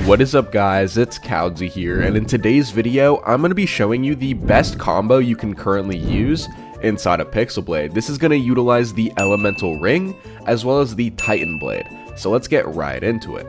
What is up guys, it's Cowdsy here, and in today's video, I'm going to be showing you the best combo you can currently use inside of Pixel Blade. This is going to utilize the Elemental Ring, as well as the Titan Blade. So let's get right into it.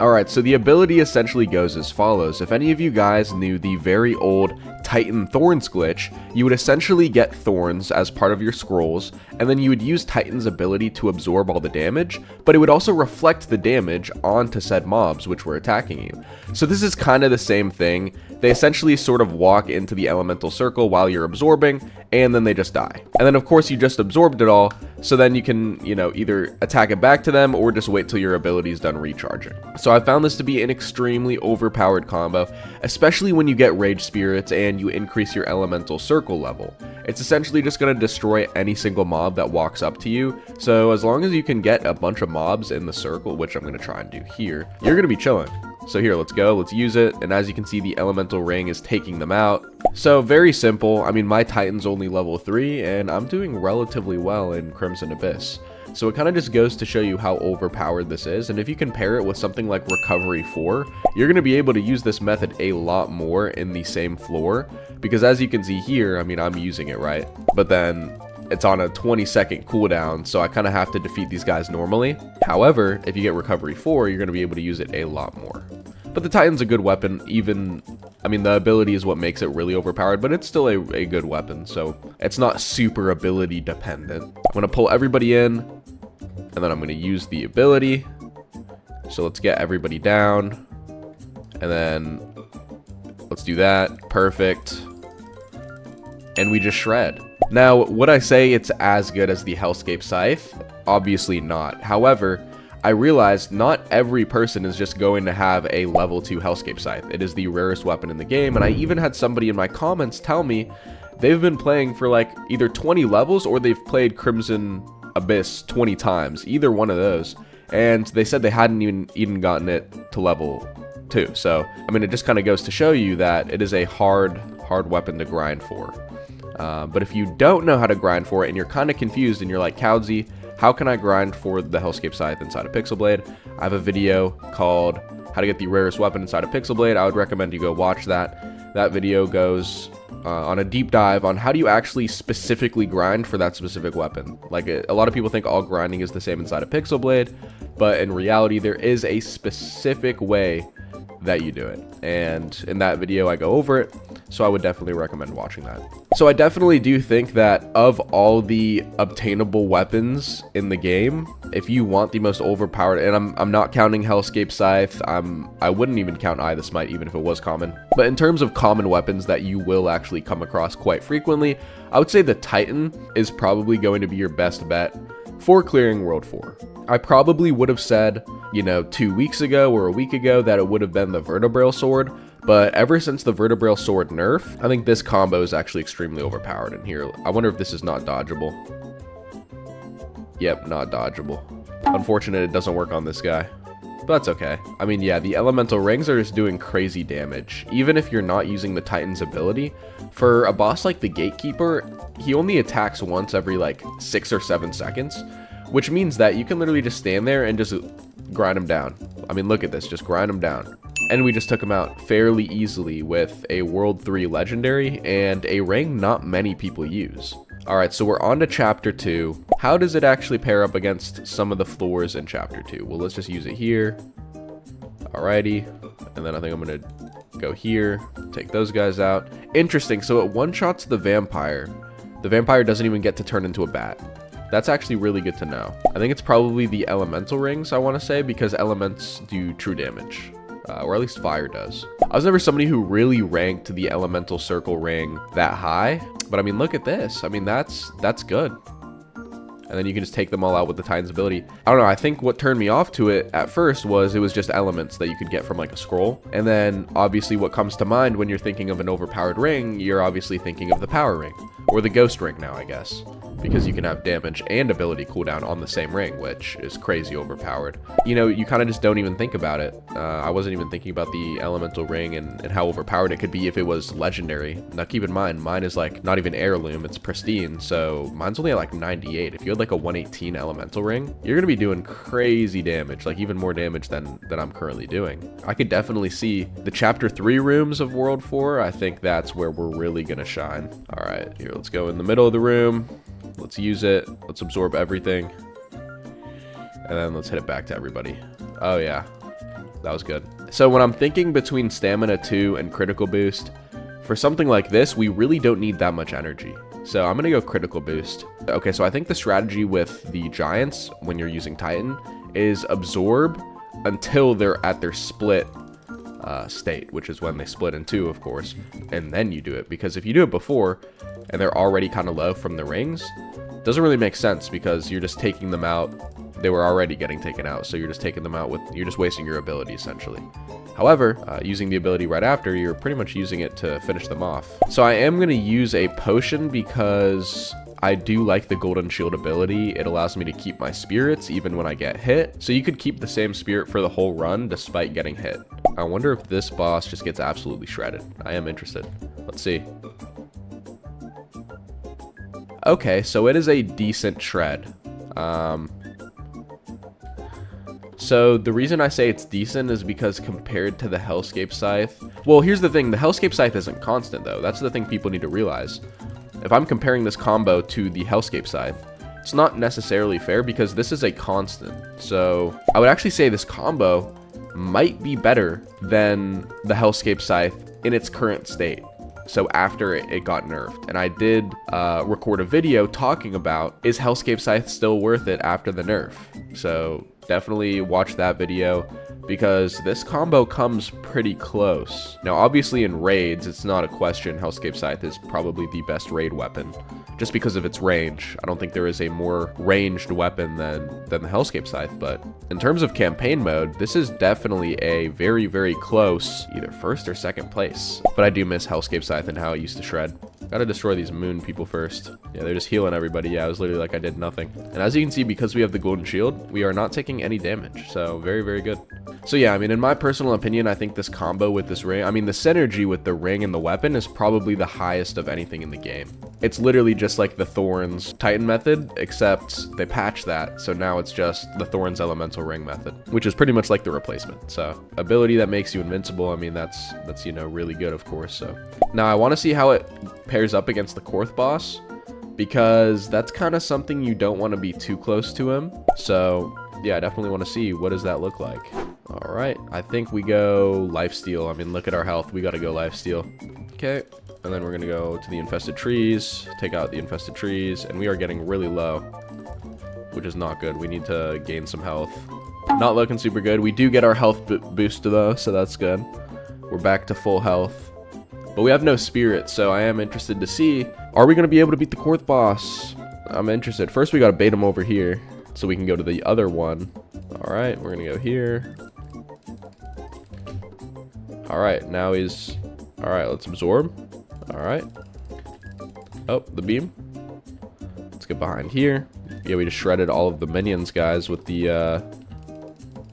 Alright, so the ability essentially goes as follows. If any of you guys knew the very old Titan Thorns glitch, you would essentially get thorns as part of your scrolls, and then you would use Titan's ability to absorb all the damage, but it would also reflect the damage onto said mobs which were attacking you. So this is kind of the same thing. They essentially sort of walk into the elemental circle while you're absorbing, and then they just die. And then of course you just absorbed it all, so then you can, either attack it back to them or just wait till your ability is done recharging. So I found this to be an extremely overpowered combo, especially when you get Rage Spirits and you increase your elemental circle level. It's essentially just going to destroy any single mob that walks up to you, so as long as you can get a bunch of mobs in the circle, which I'm going to try and do here, you're going to be chilling. So here, let's go, let's use it, and as you can see, the Elemental Ring is taking them out. So very simple. I mean, my Titan's only level 3, and I'm doing relatively well in Crimson Abyss. So it kind of just goes to show you how overpowered this is, and if you compare it with something like Recovery 4, you're going to be able to use this method a lot more in the same floor, because as you can see here, I mean, I'm using it, right? But then it's on a 20-second cooldown, so I kind of have to defeat these guys normally. However, if you get Recovery 4, you're going to be able to use it a lot more. But the Titan's a good weapon, I mean, the ability is what makes it really overpowered, but it's still a good weapon, so it's not super ability dependent. I'm going to pull everybody in, and then I'm going to use the ability. So let's get everybody down, and then let's do that. Perfect. And we just shred. Now, would I say it's as good as the Hellscape Scythe? Obviously not. However, I realized not every person is just going to have a level 2 Hellscape Scythe. It is the rarest weapon in the game, and I even had somebody in my comments tell me they've been playing for like either 20 levels or they've played Crimson Abyss 20 times, either one of those, and they said they hadn't even gotten it to level 2. So, I mean, it just kind of goes to show you that it is a hard weapon to grind for. But if you don't know how to grind for it and you're kind of confused and you're like, Cowdsy, how can I grind for the Hellscape Scythe inside of Pixel Blade? I have a video called How to Get the Rarest Weapon Inside of Pixel Blade. I would recommend you go watch that. That video goes on a deep dive on how do you actually specifically grind for that specific weapon. Like, a lot of people think all grinding is the same inside of Pixel Blade, but in reality, there is a specific way that you do it, and in that video I go over it, so I would definitely recommend watching that. So I definitely do think that of all the obtainable weapons in the game, if you want the most overpowered, and I'm not counting Hellscape Scythe, I wouldn't even count Eye of the Smite even if it was common, but in terms of common weapons that you will actually come across quite frequently, I would say the Titan is probably going to be your best bet for clearing World 4. I probably would have said, 2 weeks ago or a week ago that it would have been the Vertebrae Sword, but ever since the Vertebrae Sword nerf, I think this combo is actually extremely overpowered. And here, I wonder if this is not dodgeable. Yep, not dodgeable. Unfortunate it doesn't work on this guy, but that's okay. I mean, yeah, the elemental rings are just doing crazy damage. Even if you're not using the Titan's ability, for a boss like the Gatekeeper, he only attacks once every like 6 or 7 seconds, which means that you can literally just stand there and just grind him down. I mean, look at this, just grind him down. And we just took him out fairly easily with a World 3 Legendary and a ring not many people use. Alright, so we're on to Chapter 2. How does it actually pair up against some of the floors in Chapter 2? Well, let's just use it here. Alrighty, and then I think I'm going to go here, take those guys out. Interesting, so it one-shots the vampire. The vampire doesn't even get to turn into a bat. That's actually really good to know. I think it's probably the elemental rings, I want to say, because elements do true damage. Or at least fire does. I was never somebody who really ranked the elemental circle ring that high, but I mean, look at this. I mean, that's good. And then you can just take them all out with the Titan's ability. I don't know, I think what turned me off to it at first was it was just elements that you could get from like a scroll. And then obviously what comes to mind when you're thinking of an overpowered ring, you're obviously thinking of the power ring, or the ghost ring now, I guess. because you can have damage and ability cooldown on the same ring, which is crazy overpowered. You know, you kind of just don't even think about it. I wasn't even thinking about the elemental ring and how overpowered it could be if it was legendary. Now keep in mind, mine is like not even heirloom, it's pristine, so mine's only at like 98. If you had like a 118 elemental ring, you're gonna be doing crazy damage, like even more damage than I'm currently doing. I could definitely see the chapter 3 rooms of World 4. I think that's where we're really gonna shine. All right, here, let's go in the middle of the room. Let's use it. Let's absorb everything. And then let's hit it back to everybody. Oh yeah, that was good. So when I'm thinking between stamina 2 and critical boost, for something like this, we really don't need that much energy. So I'm gonna go critical boost. Okay, so I think the strategy with the giants when you're using Titan is absorb until they're at their split state, which is when they split in 2, of course, and then you do it. Because if you do it before and they're already kind of low from the rings, it doesn't really make sense because you're just taking them out. They were already getting taken out, so you're just taking them out you're just wasting your ability essentially. However, using the ability right after, you're pretty much using it to finish them off. So I am going to use a potion because I do like the golden shield ability. It allows me to keep my spirits even when I get hit. So you could keep the same spirit for the whole run despite getting hit. I wonder if this boss just gets absolutely shredded. I am interested. Let's see. Okay, so it is a decent shred. So the reason I say it's decent is because compared to the Hellscape Scythe, well, here's the thing, the Hellscape Scythe isn't constant though. That's the thing people need to realize. If I'm comparing this combo to the Hellscape Scythe, it's not necessarily fair because this is a constant. So I would actually say this combo might be better than the Hellscape Scythe in its current state. So after it got nerfed. And I did record a video talking about, is Hellscape Scythe still worth it after the nerf? So definitely watch that video because this combo comes pretty close. Now obviously in raids, it's not a question. Hellscape Scythe is probably the best raid weapon just because of its range. I don't think there is a more ranged weapon than the Hellscape Scythe, but in terms of campaign mode, this is definitely a very, very close either first or second place. But I do miss Hellscape Scythe and how it used to shred. Gotta destroy these moon people first. Yeah, they're just healing everybody. Yeah, it was literally like I did nothing. And as you can see, because we have the golden shield, we are not taking any damage. So very, very good. So yeah, I mean, in my personal opinion, I think this combo with this ring, I mean, the synergy with the ring and the weapon is probably the highest of anything in the game. It's literally just like the Thorns Titan method, except they patched that. So now it's just the Thorns Elemental Ring method, which is pretty much like the replacement. So ability that makes you invincible. I mean, that's you know, really good, of course. So now I want to see how it pairs up against the Korth boss, because that's kind of something you don't want to be too close to him. So yeah, I definitely want to see what does that look like. All right, I think we go lifesteal. I mean, look at our health. We got to go lifesteal. Okay, and then we're gonna go to the infested trees, take out the infested trees, and we are getting really low, which is not good. We need to gain some health. Not looking super good. We do get our health boost though, so that's good. We're back to full health, but we have no spirit, so I am interested to see, are we gonna be able to beat the Korth boss? I'm interested. First, we gotta bait him over here so we can go to the other one. All right, we're gonna go here. All right, now he's, all right, let's absorb. All right. Oh, the beam. Let's get behind here. Yeah, we just shredded all of the minions, guys, with the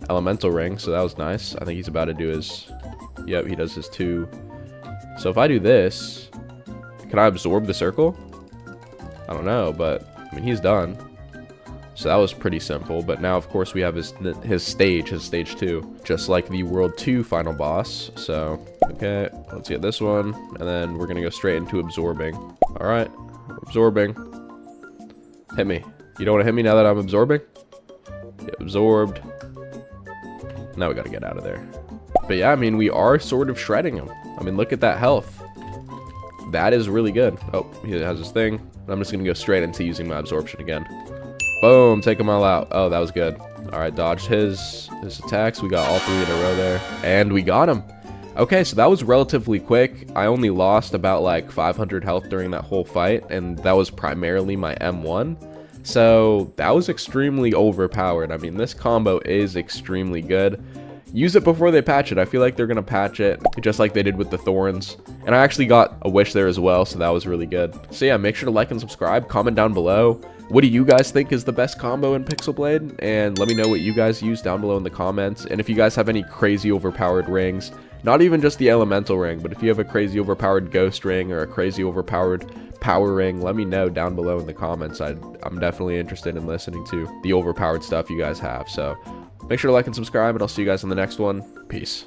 elemental ring, so that was nice. I think he's about to do his, yep, he does his 2. So if I do this, can I absorb the circle? I don't know, but I mean, he's done. So that was pretty simple, but now of course we have his stage 2, just like the World 2 final boss. So, okay, let's get this one, and then we're gonna go straight into absorbing. All right, absorbing. Hit me. You don't wanna hit me now that I'm absorbing? Get absorbed. Now we gotta get out of there. But yeah, I mean, we are sort of shredding him. I mean, look at that health. That is really good. Oh, he has his thing. I'm just gonna go straight into using my absorption again. Boom, take them all out. Oh, that was good. All right, dodged his attacks. We got all 3 in a row there, and we got him. Okay, so that was relatively quick. I only lost about like 500 health during that whole fight, and that was primarily my M1. So that was extremely overpowered. I mean, this combo is extremely good. use it before they patch it. I feel like they're gonna patch it just like they did with the thorns. And I actually got a wish there as well, so that was really good. So yeah, make sure to like and subscribe, comment down below. What do you guys think is the best combo in Pixel Blade? And let me know what you guys use down below in the comments. And if you guys have any crazy overpowered rings, not even just the elemental ring, but if you have a crazy overpowered ghost ring or a crazy overpowered power ring, let me know down below in the comments. I'm definitely interested in listening to the overpowered stuff you guys have. So make sure to like and subscribe, and I'll see you guys in the next one. Peace.